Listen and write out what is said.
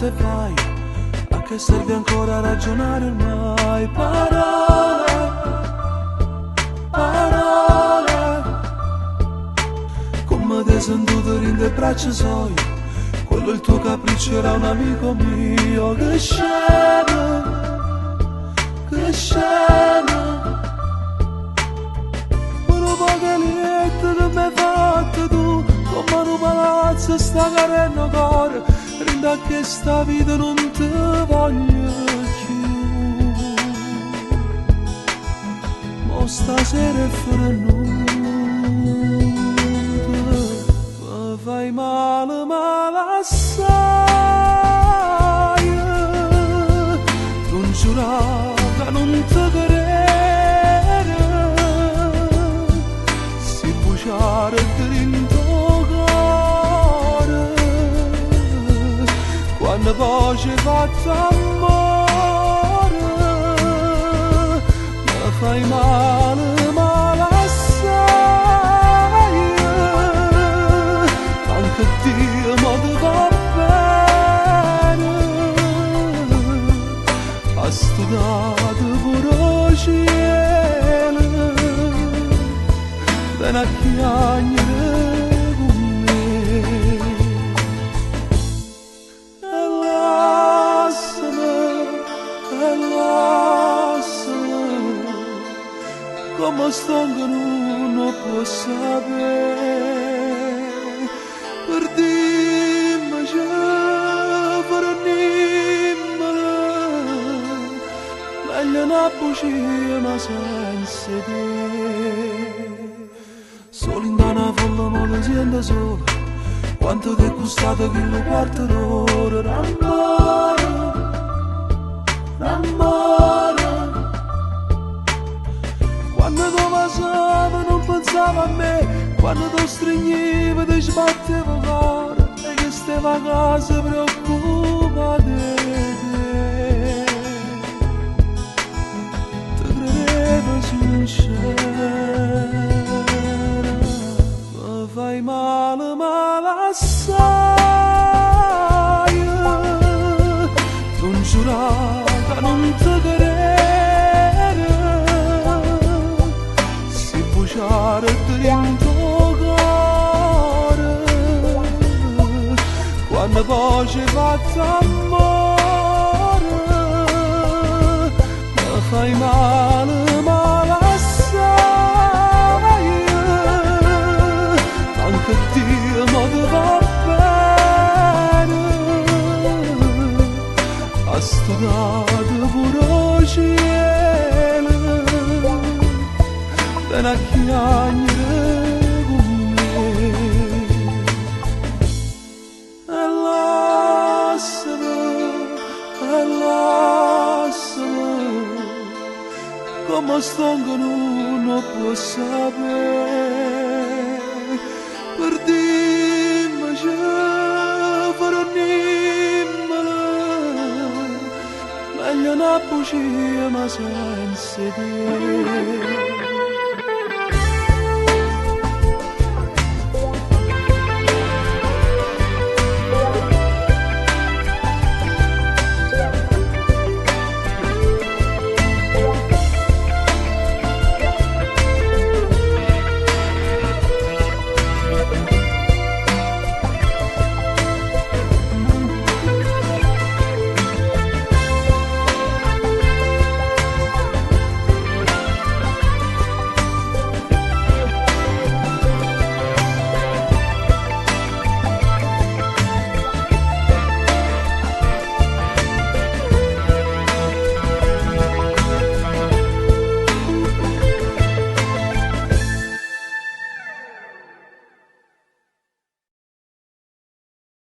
le fai? A che serve ancora ragionare ormai? Parole, parole, come te sentito in le braccia soi? Quello il tuo capriccio era un amico mio. Che scena, che scena, quello pagalietto che mi hai fatto tu, come un palazzo sta carendo cuore, rinda che sta vita non ti voglio più. Ma stasera è fuori nuda, mi fai male, male assai. Non giurare, non ti querere, si bruciare dentro cuore, quando poi ci fatto amore, mi fai male, male assai. Anche Dio ma ti va bene, ha studiato pure cielo, viene a chiagnere con me. E lasciami, come sto che non può sapere, per dimmi c'è, per dimmelo, meglio una bugia ma senza te. Solo in una folla ma lo sento solo, quanto ti è costato che lo quarto d'ora. D'amore, d'amore, quando tu passava non pensavo a me, quando tu stringevi ti sbattevo il cuore, e che stava a casa preoccupata di te. Ti credevo sincera, mi fai male, male assai. Non giurare, non ti querere, si bruciare dentro cuore, quando poi ci fatto amore, mi fai male, male assai. Anche Dio ma ti va bene, ha studiato pure cielo, viene a chiagnere con me. E lasciami, come sto che non può sapere, per dimmi c'è, per dimmelo, meglio una bugia ma senza te.